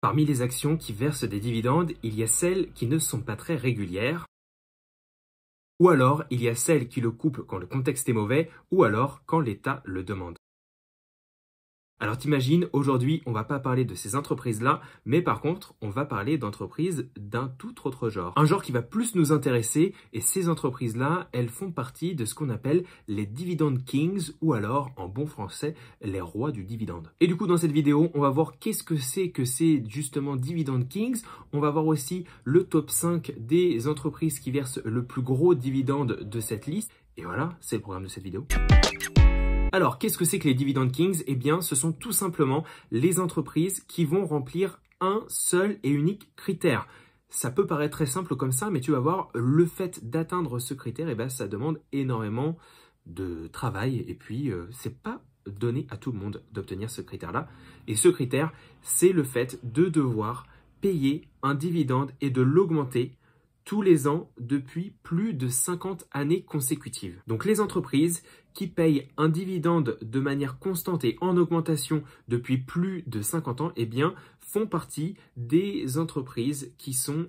Parmi les actions qui versent des dividendes, il y a celles qui ne sont pas très régulières, ou alors il y a celles qui le coupent quand le contexte est mauvais, ou alors quand l'État le demande. Alors t'imagines, aujourd'hui, on va pas parler de ces entreprises-là, mais par contre, on va parler d'entreprises d'un tout autre genre. Un genre qui va plus nous intéresser, et ces entreprises-là, elles font partie de ce qu'on appelle les Dividend Kings, ou alors, en bon français, les rois du dividende. Et du coup, dans cette vidéo, on va voir qu'est-ce que c'est justement Dividend Kings. On va voir aussi le top 5 des entreprises qui versent le plus gros dividende de cette liste. Et voilà, c'est le programme de cette vidéo. Alors, qu'est-ce que c'est que les Dividend Kings? Eh bien, ce sont tout simplement les entreprises qui vont remplir un seul et unique critère. Ça peut paraître très simple comme ça, mais tu vas voir, le fait d'atteindre ce critère, eh bien, ça demande énormément de travail. Et puis, c'est pas donné à tout le monde d'obtenir ce critère-là. Et ce critère, c'est le fait de devoir payer un dividende et de l'augmenter tous les ans depuis plus de 50 années consécutives. Donc les entreprises qui payent un dividende de manière constante et en augmentation depuis plus de 50 ans, eh bien, font partie des entreprises qui sont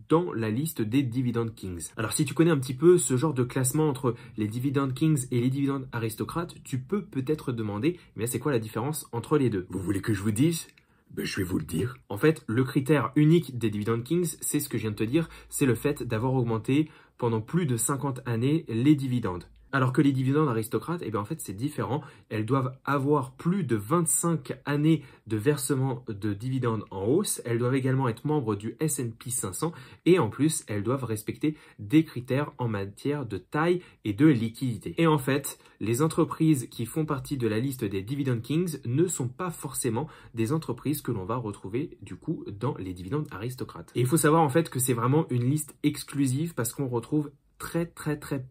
dans la liste des Dividend Kings. Alors si tu connais un petit peu ce genre de classement entre les Dividend Kings et les Dividend Aristocrates, tu peux peut-être demander, mais c'est quoi la différence entre les deux? Vous voulez que je vous dise? Ben, je vais vous le dire. En fait, le critère unique des Dividend Kings, c'est ce que je viens de te dire, c'est le fait d'avoir augmenté pendant plus de 50 années les dividendes. Alors que les dividendes aristocrates, eh bien en fait c'est différent. Elles doivent avoir plus de 25 années de versement de dividendes en hausse. Elles doivent également être membres du S&P 500 et en plus elles doivent respecter des critères en matière de taille et de liquidité. Et en fait, les entreprises qui font partie de la liste des Dividend Kings ne sont pas forcément des entreprises que l'on va retrouver du coup dans les dividendes aristocrates. Et il faut savoir en fait que c'est vraiment une liste exclusive parce qu'on retrouve très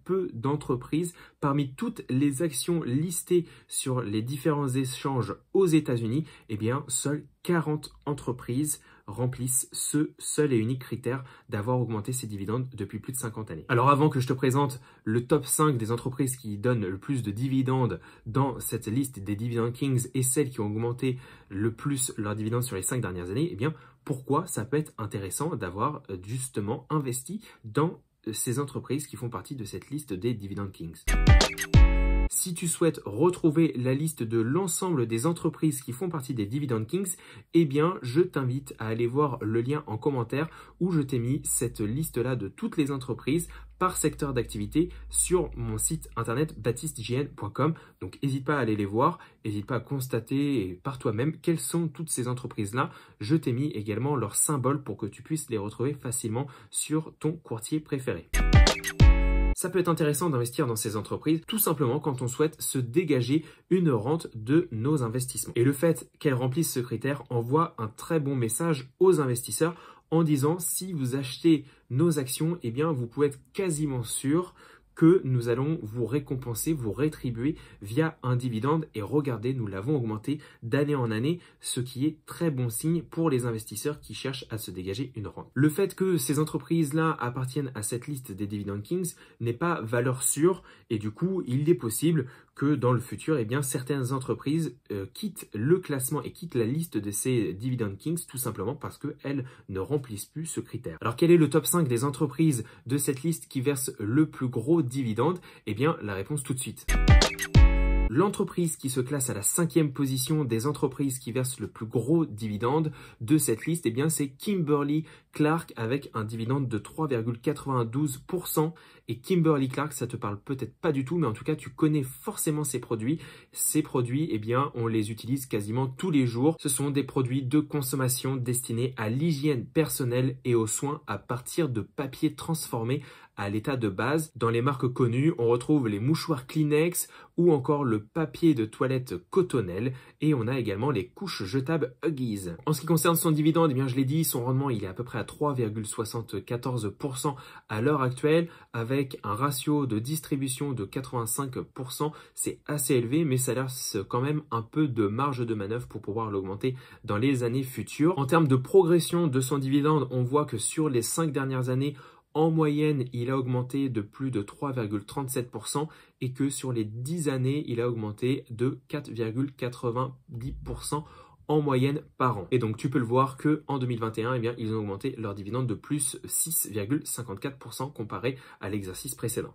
peu d'entreprises. Parmi toutes les actions listées sur les différents échanges aux États-Unis, eh bien, seules 40 entreprises remplissent ce seul et unique critère d'avoir augmenté ses dividendes depuis plus de 50 années. Alors avant que je te présente le top 5 des entreprises qui donnent le plus de dividendes dans cette liste des Dividend Kings et celles qui ont augmenté le plus leurs dividendes sur les 5 dernières années, eh bien, pourquoi ça peut être intéressant d'avoir justement investi dans ces entreprises qui font partie de cette liste des Dividend Kings. Si tu souhaites retrouver la liste de l'ensemble des entreprises qui font partie des Dividend Kings, eh bien, je t'invite à aller voir le lien en commentaire où je t'ai mis cette liste-là de toutes les entreprises par secteur d'activité sur mon site internet baptistejn.com. Donc, n'hésite pas à aller les voir, n'hésite pas à constater par toi-même quelles sont toutes ces entreprises-là. Je t'ai mis également leurs symboles pour que tu puisses les retrouver facilement sur ton courtier préféré. Ça peut être intéressant d'investir dans ces entreprises tout simplement quand on souhaite se dégager une rente de nos investissements. Et le fait qu'elles remplissent ce critère envoie un très bon message aux investisseurs en disant si vous achetez nos actions, eh bien vous pouvez être quasiment sûr que nous allons vous récompenser, vous rétribuer via un dividende. Et regardez, nous l'avons augmenté d'année en année, ce qui est très bon signe pour les investisseurs qui cherchent à se dégager une rente. Le fait que ces entreprises-là appartiennent à cette liste des Dividend Kings n'est pas valeur sûre et du coup, il est possible que dans le futur, eh bien, certaines entreprises quittent le classement et quittent la liste de ces Dividend Kings tout simplement parce qu'elles ne remplissent plus ce critère. Alors, quel est le top 5 des entreprises de cette liste qui versent le plus gros dividende? Eh bien, la réponse tout de suite. L'entreprise qui se classe à la 5e position des entreprises qui versent le plus gros dividende de cette liste, eh bien, c'est Kimberly-Clark avec un dividende de 3,92%. Et Kimberly-Clark, ça te parle peut-être pas du tout, mais en tout cas, tu connais forcément ces produits. Ces produits, eh bien, on les utilise quasiment tous les jours. Ce sont des produits de consommation destinés à l'hygiène personnelle et aux soins à partir de papier transformé à l'état de base. Dans les marques connues, on retrouve les mouchoirs Kleenex ou encore le papier de toilette Cottonelle et on a également les couches jetables Huggies. En ce qui concerne son dividende, eh bien je l'ai dit, son rendement il est à peu près à 3,74% à l'heure actuelle avec un ratio de distribution de 85%. C'est assez élevé mais ça laisse quand même un peu de marge de manœuvre pour pouvoir l'augmenter dans les années futures. En termes de progression de son dividende, on voit que sur les 5 dernières années, en moyenne, il a augmenté de plus de 3,37% et que sur les 10 années, il a augmenté de 4,90% en moyenne par an. Et donc tu peux le voir que en 2021, eh bien, ils ont augmenté leur dividende de plus 6,54% comparé à l'exercice précédent.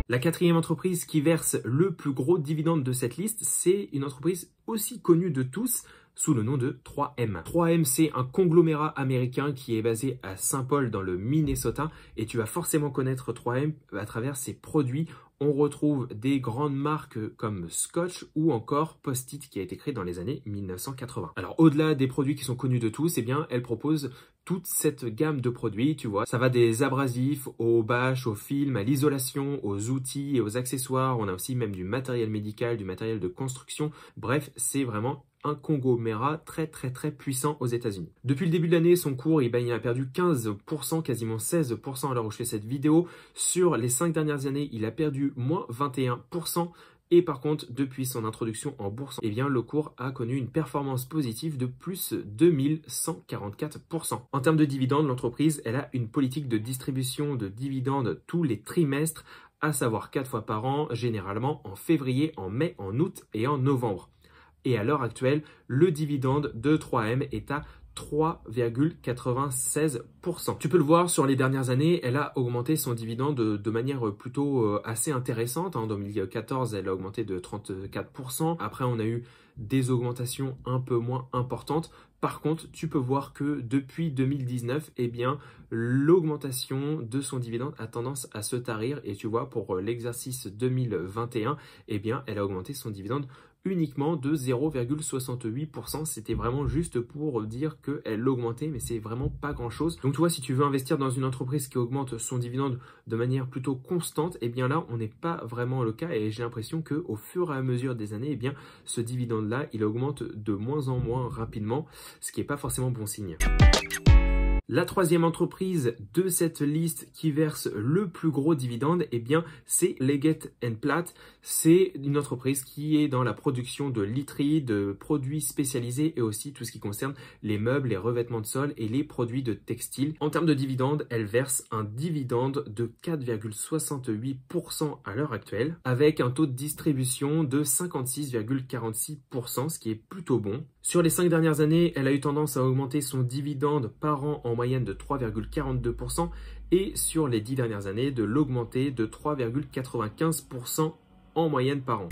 La quatrième entreprise qui verse le plus gros dividende de cette liste, c'est une entreprise aussi connue de tous, sous le nom de 3M. 3M, c'est un conglomérat américain qui est basé à Saint Paul dans le Minnesota et tu vas forcément connaître 3M à travers ses produits. On retrouve des grandes marques comme Scotch ou encore Post-it qui a été créé dans les années 1980. Alors au-delà des produits qui sont connus de tous, eh bien elle propose toute cette gamme de produits, tu vois. Ça va des abrasifs aux bâches, aux films, à l'isolation, aux outils et aux accessoires. On a aussi même du matériel médical, du matériel de construction. Bref, c'est vraiment un conglomérat très puissant aux États-Unis. Depuis le début de l'année, son cours il a perdu 15%, quasiment 16% à l'heure où je fais cette vidéo. Sur les 5 dernières années, il a perdu moins 21%. Et par contre, depuis son introduction en bourse, eh bien, le cours a connu une performance positive de plus 2144%. En termes de dividendes, l'entreprise elle a une politique de distribution de dividendes tous les trimestres, à savoir 4 fois par an, généralement en février, en mai, en août et en novembre. Et à l'heure actuelle, le dividende de 3M est à 3,96%. Tu peux le voir sur les dernières années, elle a augmenté son dividende de manière plutôt assez intéressante. En 2014, elle a augmenté de 34%. Après, on a eu des augmentations un peu moins importantes. Par contre, tu peux voir que depuis 2019, eh bien, l'augmentation de son dividende a tendance à se tarir. Et tu vois, pour l'exercice 2021, eh bien, elle a augmenté son dividende uniquement de 0,68%. C'était vraiment juste pour dire qu'elle l'augmentait, mais c'est vraiment pas grand chose. Donc tu vois, si tu veux investir dans une entreprise qui augmente son dividende de manière plutôt constante, eh bien là, on n'est pas vraiment le cas et j'ai l'impression qu'au fur et à mesure des années, eh bien, ce dividende-là, il augmente de moins en moins rapidement, ce qui n'est pas forcément bon signe. La troisième entreprise de cette liste qui verse le plus gros dividende, eh bien, c'est Leggett & Platt. C'est une entreprise qui est dans la production de literie, de produits spécialisés et aussi tout ce qui concerne les meubles, les revêtements de sol et les produits de textile. En termes de dividende, elle verse un dividende de 4,68% à l'heure actuelle avec un taux de distribution de 56,46%, ce qui est plutôt bon. Sur les 5 dernières années, elle a eu tendance à augmenter son dividende par an en moyenne de 3,42% et sur les 10 dernières années de l'augmenter de 3,95% en moyenne par an.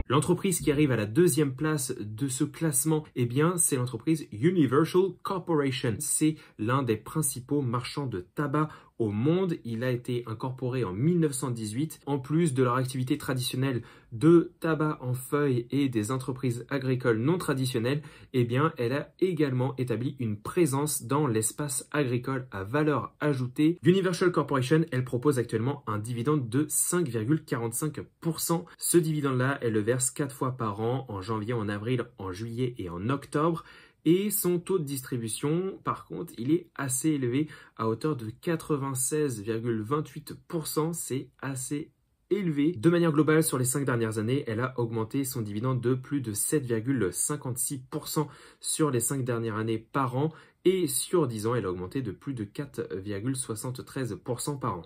L'entreprise qui arrive à la deuxième place de ce classement, eh bien, c'est l'entreprise Universal Corporation. C'est l'un des principaux marchands de tabac au monde. Il a été incorporé en 1918. En plus de leur activité traditionnelle de tabac en feuilles et des entreprises agricoles non traditionnelles, eh bien, elle a également établi une présence dans l'espace agricole à valeur ajoutée. Universal Corporation, elle propose actuellement un dividende de 5,45%. Ce dividende-là, elle le verse 4 fois par an, en janvier, en avril, en juillet et en octobre. Et son taux de distribution, par contre, il est assez élevé à hauteur de 96,28%. C'est assez élevé. De manière globale, sur les 5 dernières années, elle a augmenté son dividende de plus de 7,56% sur les 5 dernières années par an. Et sur 10 ans, elle a augmenté de plus de 4,73% par an.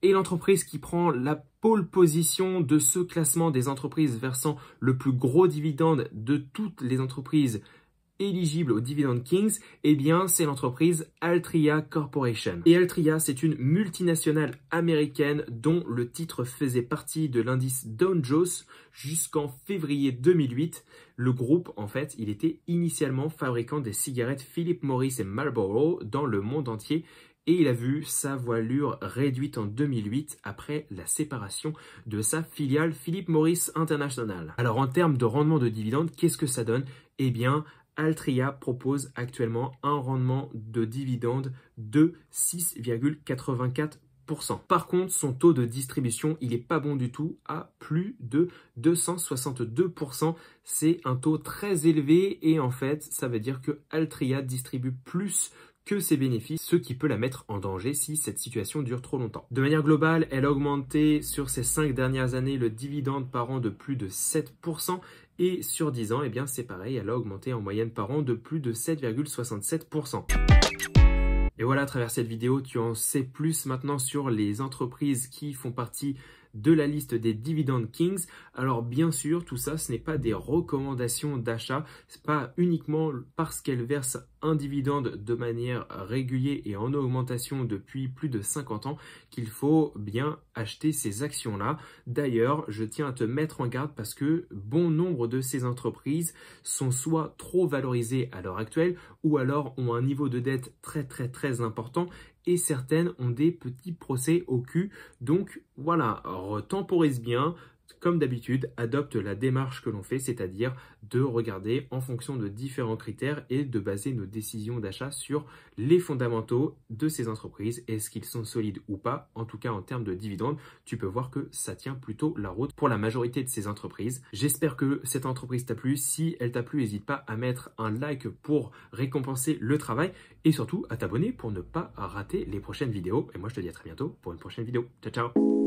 Et l'entreprise qui prend la pole position de ce classement des entreprises versant le plus gros dividende de toutes les entreprises éligibles au Dividend Kings, eh bien, c'est l'entreprise Altria Corporation. Et Altria, c'est une multinationale américaine dont le titre faisait partie de l'indice Dow Jones jusqu'en février 2008. Le groupe, en fait, il était initialement fabricant des cigarettes Philip Morris et Marlboro dans le monde entier. Et il a vu sa voilure réduite en 2008 après la séparation de sa filiale Philip Morris International. Alors en termes de rendement de dividendes, qu'est-ce que ça donne? Eh bien, Altria propose actuellement un rendement de dividende de 6,84%. Par contre, son taux de distribution, il n'est pas bon du tout, à plus de 262%. C'est un taux très élevé et en fait, ça veut dire que Altria distribue plus que ses bénéfices, ce qui peut la mettre en danger si cette situation dure trop longtemps. De manière globale, elle a augmenté sur ces 5 dernières années le dividende par an de plus de 7% et sur 10 ans, eh bien c'est pareil, elle a augmenté en moyenne par an de plus de 7,67%. Et voilà, à travers cette vidéo, tu en sais plus maintenant sur les entreprises qui font partie de la liste des Dividend Kings. Alors bien sûr, tout ça, ce n'est pas des recommandations d'achat. C'est pas uniquement parce qu'elles versent un dividende de manière régulière et en augmentation depuis plus de 50 ans qu'il faut bien acheter ces actions-là. D'ailleurs, je tiens à te mettre en garde parce que bon nombre de ces entreprises sont soit trop valorisées à l'heure actuelle ou alors ont un niveau de dette très important et certaines ont des petits procès au cul. Donc voilà, temporise bien. Comme d'habitude, adopte la démarche que l'on fait, c'est-à-dire de regarder en fonction de différents critères et de baser nos décisions d'achat sur les fondamentaux de ces entreprises. Est-ce qu'ils sont solides ou pas? En tout cas, en termes de dividendes, tu peux voir que ça tient plutôt la route pour la majorité de ces entreprises. J'espère que cette entreprise t'a plu. Si elle t'a plu, n'hésite pas à mettre un like pour récompenser le travail et surtout à t'abonner pour ne pas rater les prochaines vidéos. Et moi, je te dis à très bientôt pour une prochaine vidéo. Ciao, ciao!